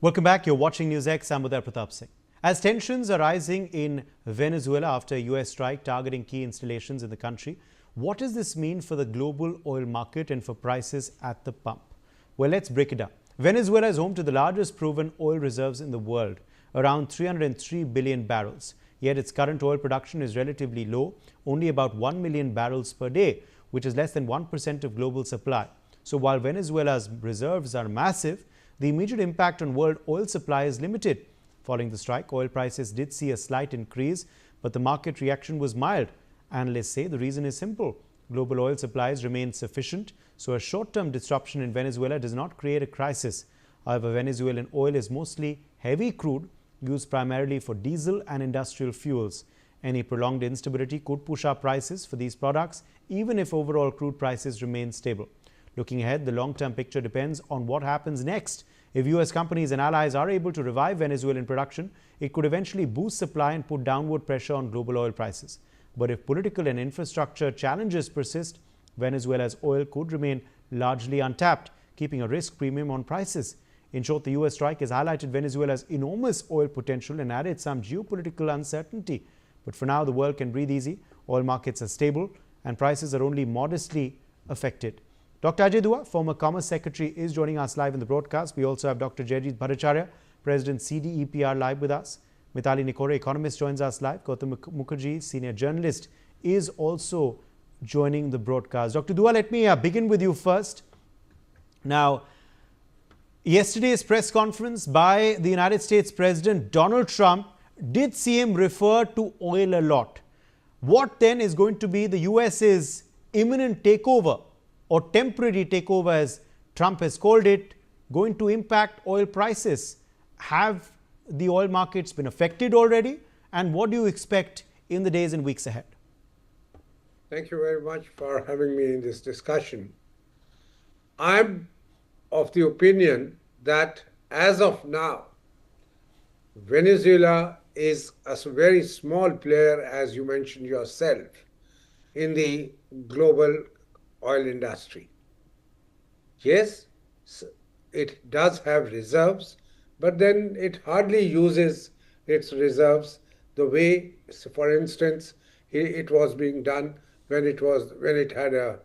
Welcome back. You're watching Newsx. I'm Uday Pratap Singh. As tensions are rising in Venezuela after a US strike targeting key installations in the country, what does this mean for the global oil market and for prices at the pump? Well, let's break it down. Venezuela is home to the largest proven oil reserves in the world, around 303 billion barrels. Yet its current oil production is relatively low, only about 1 million barrels per day, which is less than 1% of global supply. So while Venezuela's reserves are massive, the immediate impact on world oil supply is limited. Following the strike, oil prices did see a slight increase, but the market reaction was mild. Analysts say the reason is simple. Global oil supplies remain sufficient, so a short-term disruption in Venezuela does not create a crisis. However, Venezuelan oil is mostly heavy crude, used primarily for diesel and industrial fuels. Any prolonged instability could push up prices for these products, even if overall crude prices remain stable. Looking ahead, the long-term picture depends on what happens next. If U.S. companies and allies are able to revive Venezuelan production, it could eventually boost supply and put downward pressure on global oil prices. But if political and infrastructure challenges persist, Venezuela's oil could remain largely untapped, keeping a risk premium on prices. In short, the U.S. strike has highlighted Venezuela's enormous oil potential and added some geopolitical uncertainty. But for now, the world can breathe easy. Oil markets are stable and prices are only modestly affected. Dr. Ajay Dua, former Commerce Secretary, is joining us live in the broadcast. We also have Dr. Jayajit Bhattacharya, President CDEPR, live with us. Mithali Nikore, economist, joins us live. Gautam Mukherjee, senior journalist, is also joining the broadcast. Dr. Dua, let me begin with you first. Now, yesterday's press conference by the United States President Donald Trump did see him refer to oil a lot. What then is going to be the US's imminent takeover or temporary takeover, as Trump has called it, going to impact oil prices? Have the oil markets been affected already? And what do you expect in the days and weeks ahead? Thank you very much for having me in this discussion. I'm of the opinion that as of now, Venezuela is a very small player, as you mentioned yourself, in the global oil industry. Yes, it does have reserves, but then it hardly uses its reserves the way, for instance, it was being done when it had a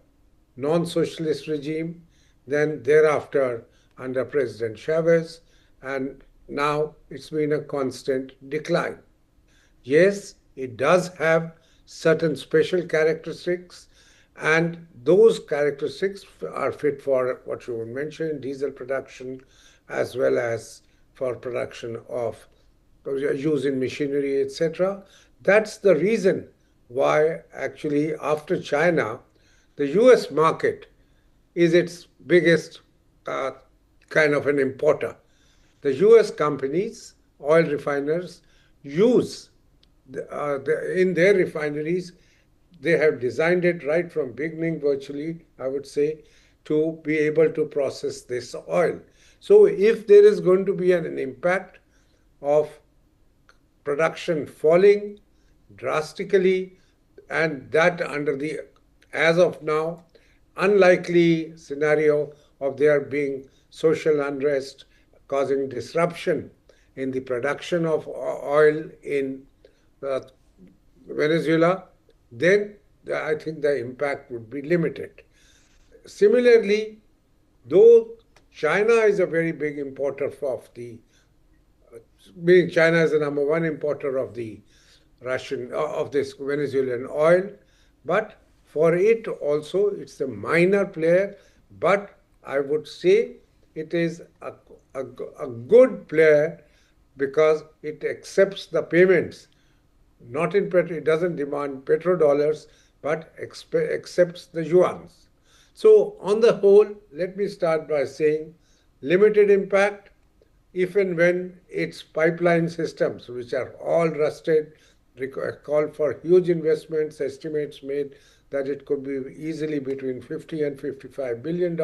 non-socialist regime, then thereafter under President Chavez, and now it's been a constant decline. Yes, it does have certain special characteristics, and those characteristics are fit for what you mentioned, diesel production, as well as for production of use in machinery, etc. That's the reason why actually after China, the US market is its biggest kind of an importer. The US companies, oil refiners, use in their refineries, they have designed it right from beginning virtually, I would say, to be able to process this oil. So if there is going to be an impact of production falling drastically, and that under the, as of now, unlikely scenario of there being social unrest causing disruption in the production of oil in Venezuela, then I think the impact would be limited. Similarly, though China is a very big importer of the, being China is the number one importer of the of this Venezuelan oil, but for it also, it's a minor player, but I would say it is a good player because it accepts the payments. Not in it doesn't demand petrodollars, but accepts the yuans. So on the whole, let me start by saying limited impact if and when its pipeline systems, which are all rusted, call for huge investments, estimates made that it could be easily between $50 and $55 billion.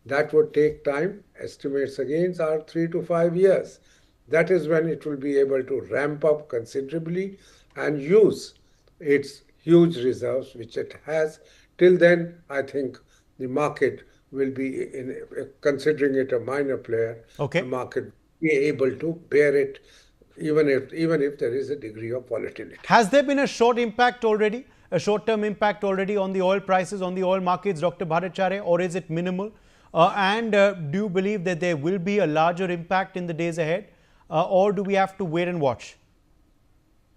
That would take time. Estimates again are 3 to 5 years. That is when it will be able to ramp up considerably and use its huge reserves, which it has. Till then, I think the market will be, considering it a minor player, okay, the market be able to bear it, even if there is a degree of volatility. Has there been a short-term impact already on the oil prices, on the oil markets, Dr. Bhattacharya, or is it minimal? And do you believe that there will be a larger impact in the days ahead, or do we have to wait and watch?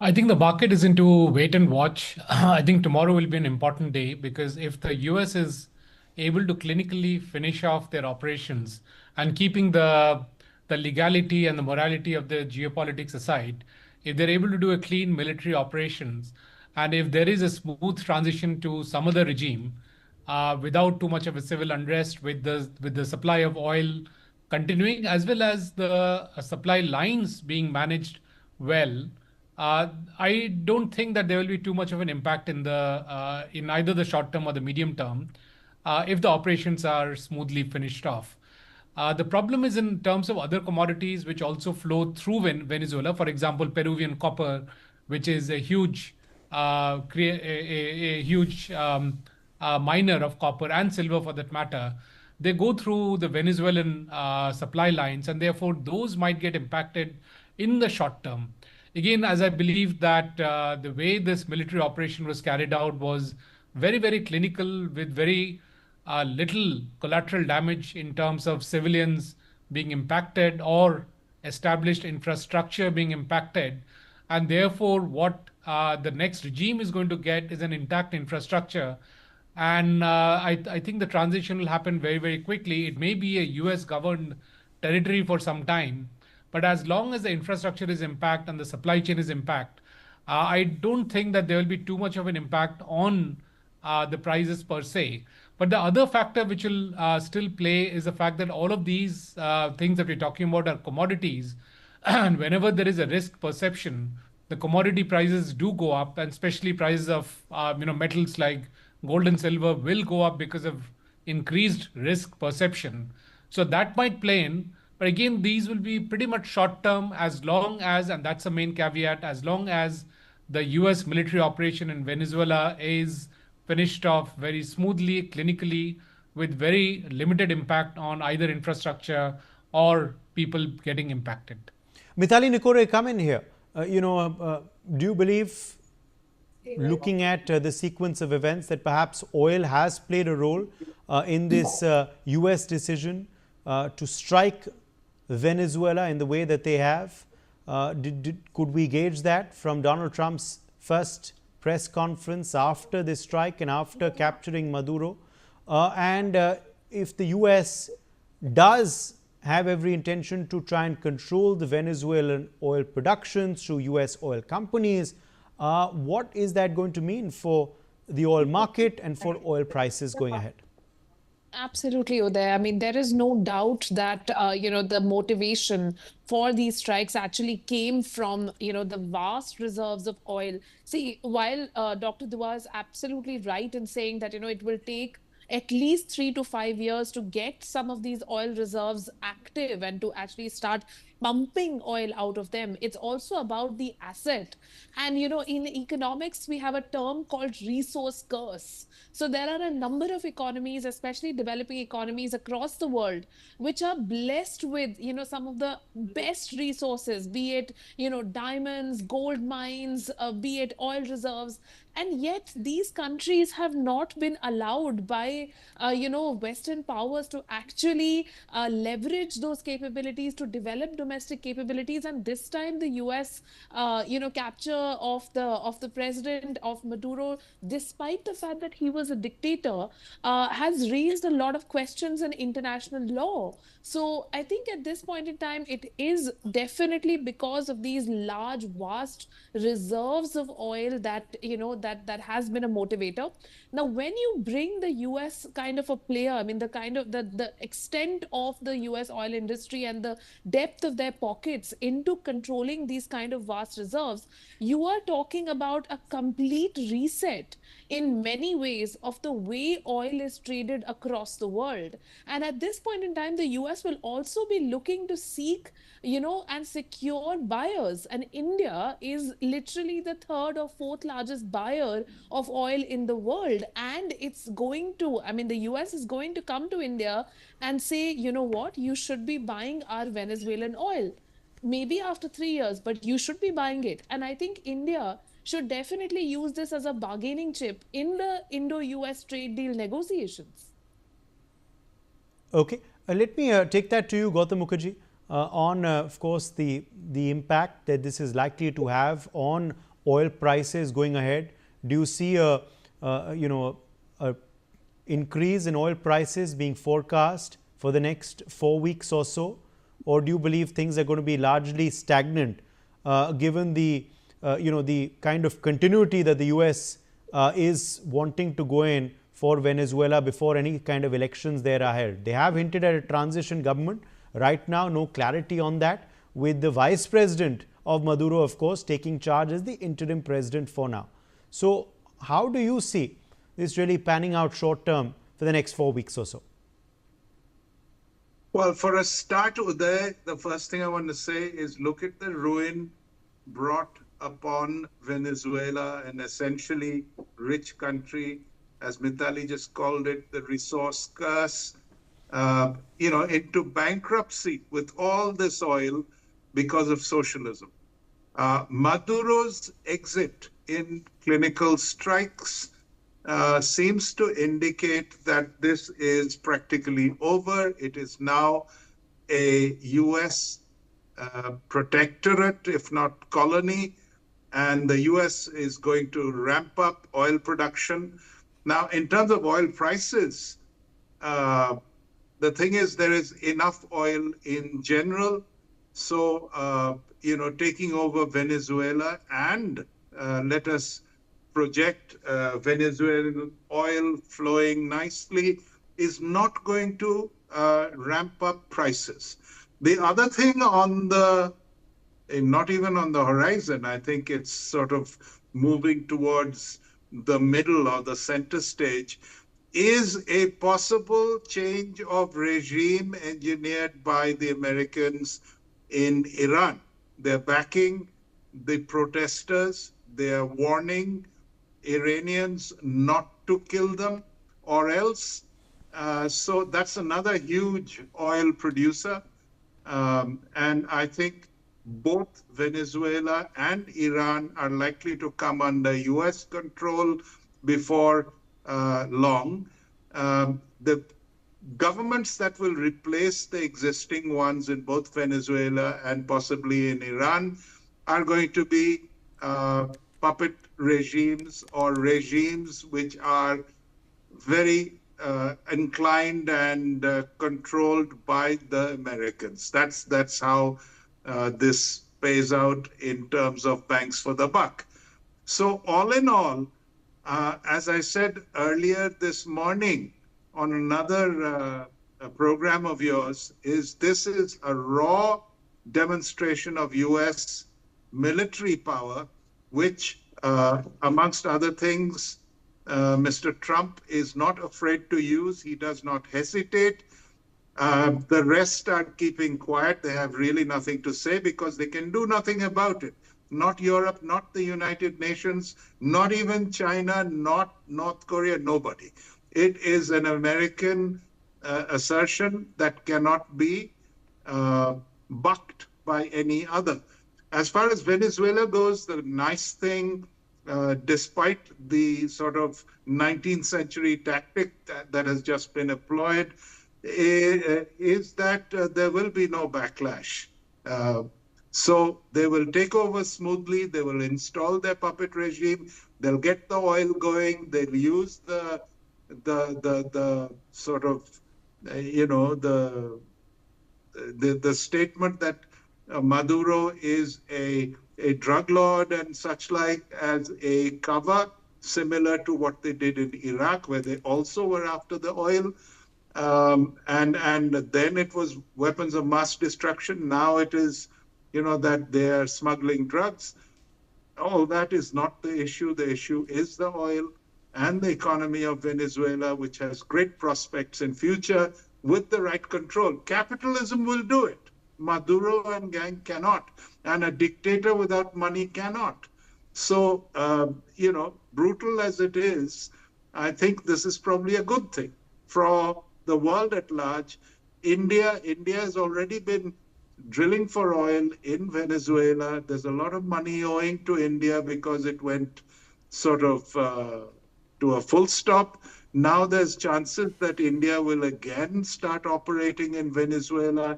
I think the market is into wait and watch. I think tomorrow will be an important day because if the US is able to clinically finish off their operations and keeping the legality and the morality of the geopolitics aside, if they're able to do a clean military operations, and if there is a smooth transition to some other regime without too much of a civil unrest, with the supply of oil continuing as well as the supply lines being managed well, I don't think that there will be too much of an impact in either the short term or the medium term if the operations are smoothly finished off. The problem is in terms of other commodities which also flow through Venezuela. For example, Peruvian copper, which is a huge miner of copper and silver for that matter. They go through the Venezuelan supply lines, and therefore those might get impacted in the short term. Again, as I believe that the way this military operation was carried out was very, very clinical with very little collateral damage in terms of civilians being impacted or established infrastructure being impacted. And therefore, what the next regime is going to get is an intact infrastructure. And I think the transition will happen very, very quickly. It may be a US governed territory for some time, but as long as the infrastructure is intact and the supply chain is intact, I don't think that there will be too much of an impact on the prices per se. But the other factor which will still play is the fact that all of these things that we're talking about are commodities. And whenever there is a risk perception, the commodity prices do go up, and especially prices of metals like gold and silver will go up because of increased risk perception. So that might play in. But again, these will be pretty much short term as long as, and that's the main caveat, as long as the US military operation in Venezuela is finished off very smoothly, clinically, with very limited impact on either infrastructure or people getting impacted. Mithali Nikore, come in here. Do you believe, looking at the sequence of events, that perhaps oil has played a role in this US decision to strike Venezuela in the way that they have? Could we gauge that from Donald Trump's first press conference after this strike and after capturing Maduro? And if the US does have every intention to try and control the Venezuelan oil production through US oil companies, what is that going to mean for the oil market and for oil prices going ahead? Absolutely, Uday. I mean, there is no doubt that, the motivation for these strikes actually came from, the vast reserves of oil. See, while Dr. Dua is absolutely right in saying that, it will take at least 3 to 5 years to get some of these oil reserves active and to actually start pumping oil out of them. It's also about the asset. And, in economics, we have a term called resource curse. So there are a number of economies, especially developing economies across the world, which are blessed with, some of the best resources, be it, diamonds, gold mines, be it oil reserves. And yet these countries have not been allowed by, Western powers to actually leverage those capabilities to develop domestic capabilities. And this time the US, capture of the president of Maduro, despite the fact that he was a dictator, has raised a lot of questions in international law. So I think at this point in time, it is definitely because of these large, vast reserves of oil that, that has been a motivator. Now, when you bring the US kind of a player, I mean, the kind of the extent of the US oil industry and the depth of their pockets into controlling these kind of vast reserves, you are talking about a complete reset in many ways of the way oil is traded across the world. And at this point in time, the US will also be looking to seek, and secure buyers. And India is literally the third or fourth largest buyer of oil in the world. And it's going to, I mean, the US is going to come to India and say, you know what, you should be buying our Venezuelan oil. Maybe after 3 years, but you should be buying it. And I think India should definitely use this as a bargaining chip in the Indo US trade deal negotiations. Okay, let me take that to you, Gautam Mukherjee, on, of course, the impact that this is likely to have on oil prices going ahead. Do you see a increase in oil prices being forecast for the next 4 weeks or so, or do you believe things are going to be largely stagnant, given the the kind of continuity that the US is wanting to go in for Venezuela before any kind of elections there are held? They have hinted at a transition government. Right now, no clarity on that, with the vice president of Maduro, of course, taking charge as the interim president for now. So how do you see this really panning out short term for the next 4 weeks or so? Well, for a start, Uday, the first thing I want to say is look at the ruin brought upon Venezuela, an essentially rich country, as Mithali just called it, the resource curse, into bankruptcy with all this oil because of socialism. Maduro's exit in clinical strikes seems to indicate that this is practically over. It is now a US protectorate, if not colony, and the US is going to ramp up oil production. Now, in terms of oil prices, the thing is there is enough oil in general. So, taking over Venezuela and let us project Venezuelan oil flowing nicely is not going to ramp up prices. The other thing not even on the horizon, I think it's sort of moving towards the middle or the center stage, is a possible change of regime engineered by the Americans in Iran. They're backing the protesters. They're warning Iranians not to kill them or else. So that's another huge oil producer. And I think both Venezuela and Iran are likely to come under US control before long. The governments that will replace the existing ones in both Venezuela and possibly in Iran are going to be puppet regimes or regimes which are very inclined and controlled by the Americans. That's how this pays out in terms of bangs for the buck. So all in all, as I said earlier this morning on another program of yours, this is a raw demonstration of US military power, which amongst other things, Mr. Trump is not afraid to use. He does not hesitate. The rest are keeping quiet. They have really nothing to say because they can do nothing about it. Not Europe, not the United Nations, not even China, not North Korea, nobody. It is an American assertion that cannot be bucked by any other. As far as Venezuela goes, the nice thing, despite the sort of 19th century tactic that has just been employed, is that there will be no backlash. So they will take over smoothly. They will install their puppet regime. They'll get the oil going. They'll use the sort of, the statement that Maduro is a drug lord and such like as a cover, similar to what they did in Iraq, where they also were after the oil. And then it was weapons of mass destruction. Now it is, that they are smuggling drugs. All that is not the issue. The issue is the oil. and the economy of Venezuela, which has great prospects in future with the right control. Capitalism will do it. Maduro and gang cannot, and a dictator without money cannot. So, brutal as it is, I think this is probably a good thing for the world at large. India has already been drilling for oil in Venezuela. There's a lot of money owing to India because it went sort of to a full stop. Now there's chances that India will again start operating in Venezuela,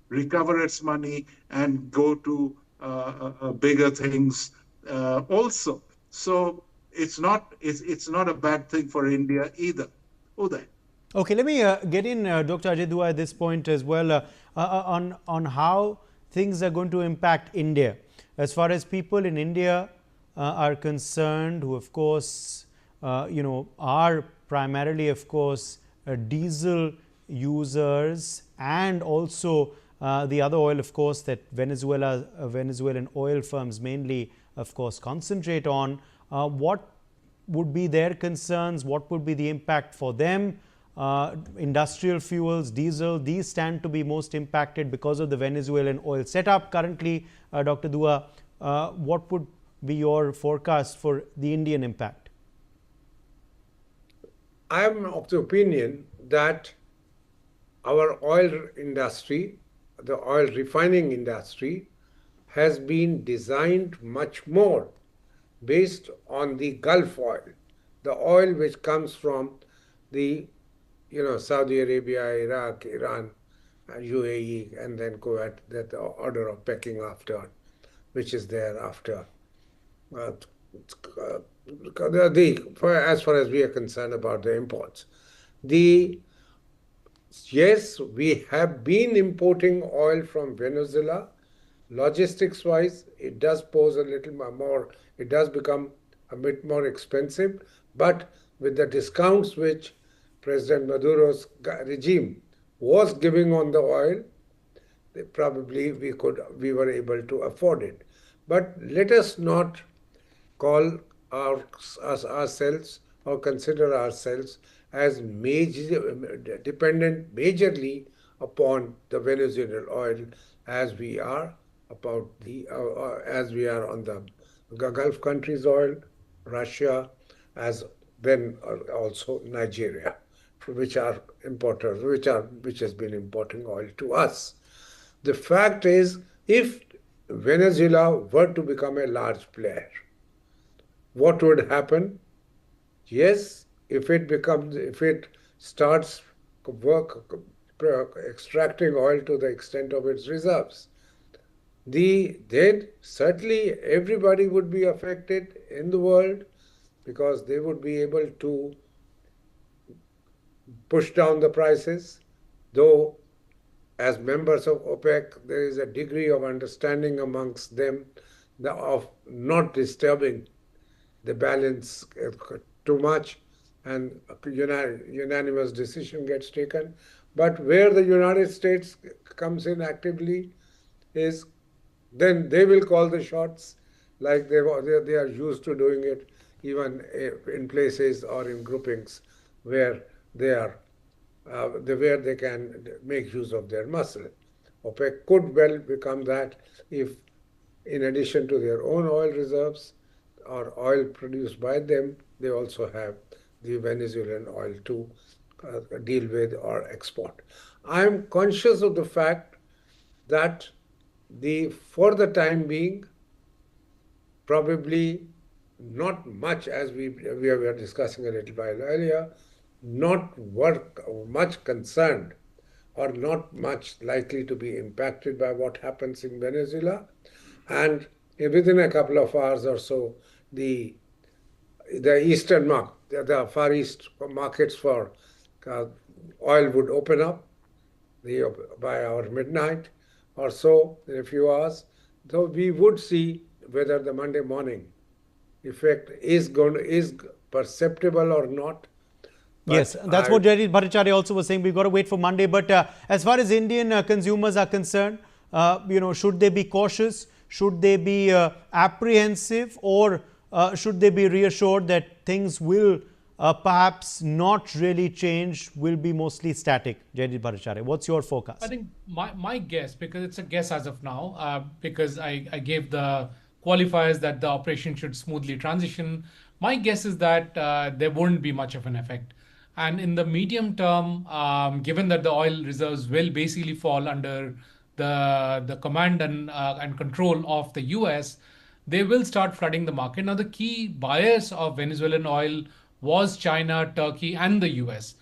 recover its money, and go to bigger things also. So it's not a bad thing for India either. Uday. Okay, let me get in Dr. Ajay Dua at this point as well on how things are going to impact India. As far as people in India are concerned, who of course, are primarily, of course, diesel users, and also the other oil, of course, that Venezuelan oil firms mainly, of course, concentrate on. What would be their concerns? What would be the impact for them? Industrial fuels, diesel, these stand to be most impacted because of the Venezuelan oil setup currently. Dr. Dua, what would be your forecast for the Indian impact? I am of the opinion that our oil industry, the oil refining industry, has been designed much more based on the Gulf oil, the oil which comes from the Saudi Arabia, Iraq, Iran, UAE, and then Kuwait, that the order of pecking after, which is there after. As far as we are concerned about the imports. Yes, we have been importing oil from Venezuela. Logistics-wise, it does pose a little more, it does become a bit more expensive, but with the discounts which President Maduro's regime was giving on the oil, probably we were able to afford it. But let us not call ourselves or consider ourselves as dependent majorly upon the Venezuelan oil as we are on the Gulf countries' oil, Russia, then also Nigeria, which are importers, which has been importing oil to us. The fact is, if Venezuela were to become a large player, what would happen? Yes, if it starts extracting oil to the extent of its reserves, then certainly everybody would be affected in the world, because they would be able to push down the prices, though as members of OPEC, there is a degree of understanding amongst them of not disturbing the balance too much, and a unanimous decision gets taken. But where the United States comes in actively is then they will call the shots, like they are used to doing it, even in places or in groupings where where they can make use of their muscle. OPEC could well become that if, in addition to their own oil reserves or oil produced by them, they also have the Venezuelan oil to deal with or export. I am conscious of the fact that for the time being, probably not much, as we were discussing a little while earlier, not much concerned or not much likely to be impacted by what happens in Venezuela. And within a couple of hours or so, the eastern the Far East markets for oil would open up by our midnight or so, in a few hours. So we would see whether the Monday morning effect is perceptible or not. But yes, that's what Jaideep Bhattacharya also was saying. We've got to wait for Monday. But as far as Indian consumers are concerned, should they be cautious? Should they be apprehensive? Or should they be reassured that things will perhaps not really change, will be mostly static? Jaideep Bhattacharya, what's your forecast? I think my guess, because it's a guess as of now, because I gave the qualifiers that the operation should smoothly transition. My guess is that there won't be much of an effect. And in the medium term, given that the oil reserves will basically fall under the command and control of the US, they will start flooding the market. Now, the key buyers of Venezuelan oil was China, Turkey, and the US.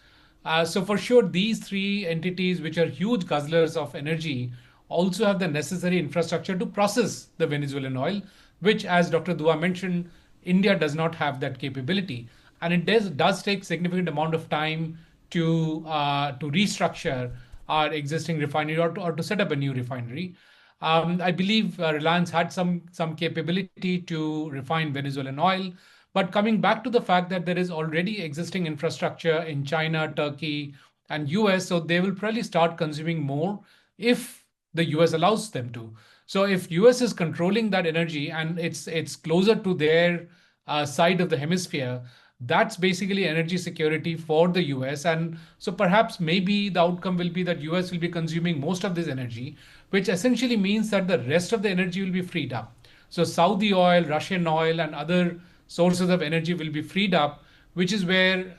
So for sure, these three entities, which are huge guzzlers of energy, also have the necessary infrastructure to process the Venezuelan oil, which, as Dr. Dua mentioned, India does not have that capability, and it does take significant amount of time to restructure our existing refinery or to set up a new refinery. I believe Reliance had some capability to refine Venezuelan oil. But coming back to the fact that there is already existing infrastructure in China, Turkey, and US, so they will probably start consuming more if the US allows them to. So if US is controlling that energy and it's closer to their side of the hemisphere, that's basically energy security for the US. And so perhaps maybe the outcome will be that US will be consuming most of this energy, which essentially means that the rest of the energy will be freed up. So Saudi oil, Russian oil, and other sources of energy will be freed up, which is where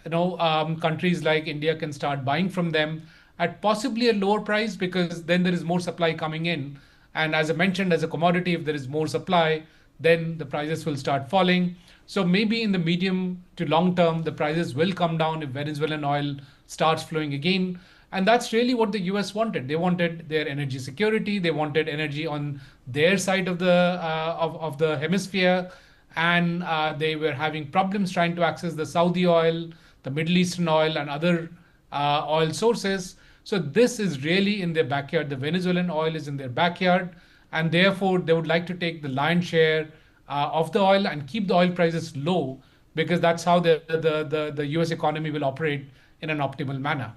countries like India can start buying from them at possibly a lower price, because then there is more supply coming in. And as I mentioned, as a commodity, if there is more supply, then the prices will start falling. So maybe in the medium to long term, the prices will come down if Venezuelan oil starts flowing again. And that's really what the US wanted. They wanted their energy security. They wanted energy on their side of the hemisphere, and they were having problems trying to access the Saudi oil, the Middle Eastern oil, and other oil sources. So this is really in their backyard. The Venezuelan oil is in their backyard, and therefore they would like to take the lion's share of the oil and keep the oil prices low, because that's how the US economy will operate in an optimal manner.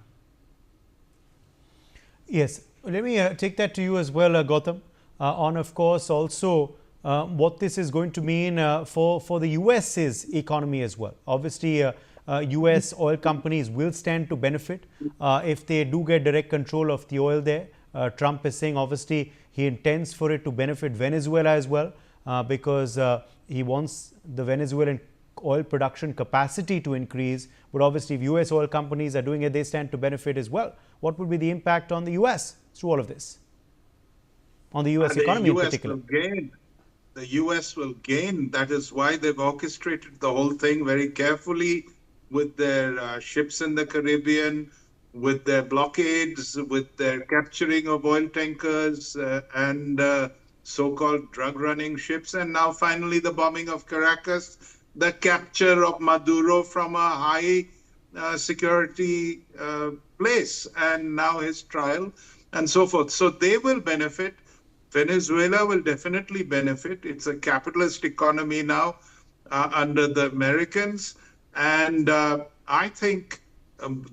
Yes, let me take that to you as well, Gautam, on of course also what this is going to mean for the US's economy as well. Obviously, US oil companies will stand to benefit if they do get direct control of the oil there. Trump is saying obviously he intends for it to benefit Venezuela as well, because he wants the Venezuelan oil production capacity to increase. But obviously, if US oil companies are doing it, they stand to benefit as well. What would be the impact on the US through all of this? On the US economy in particular? The US will gain. That is why they've orchestrated the whole thing very carefully with their ships in the Caribbean, with their blockades, with their capturing of oil tankers and so-called drug-running ships, and now finally the bombing of Caracas, the capture of Maduro from a high security place, and now his trial, and so forth. So they will benefit. Venezuela will definitely benefit. It's a capitalist economy now under the Americans. And I think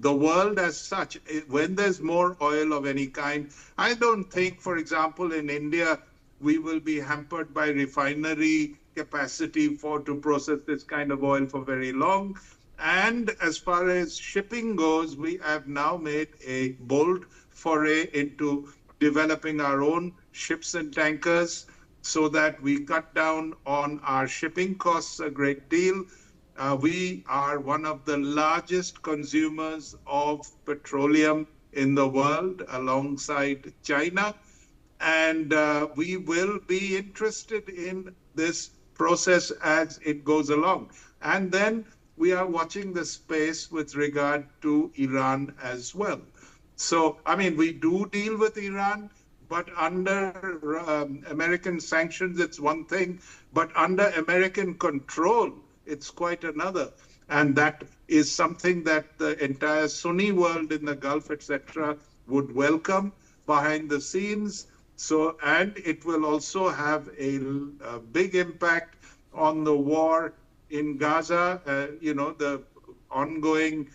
the world as such, when there's more oil of any kind, I don't think, for example, in India, we will be hampered by refinery capacity to process this kind of oil for very long. And as far as shipping goes, we have now made a bold foray into developing our own ships and tankers so that we cut down on our shipping costs a great deal. We are one of the largest consumers of petroleum in the world alongside China. And we will be interested in this process as it goes along. And then we are watching the space with regard to Iran as well. So, I mean, we do deal with Iran, but under American sanctions, it's one thing, but under American control, it's quite another. And that is something that the entire Sunni world in the Gulf, etc., would welcome behind the scenes. So, and it will also have a big impact on the war in Gaza, the ongoing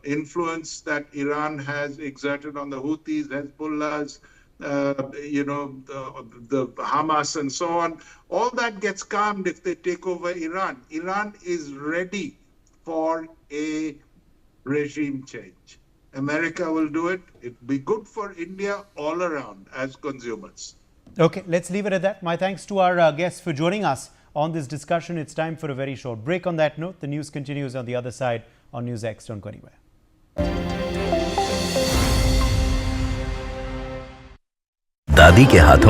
influence that Iran has exerted on the Houthis, Hezbollah's, the Hamas and so on. All that gets calmed if they take over Iran. Iran is ready for a regime change. America will do it. It'll be good for India all around as consumers. Okay, let's leave it at that. My thanks to our guests for joining us on this discussion. It's time for a very short break. On that note, the news continues on the other side on Newsx. Don't go anywhere. दादी के हाथों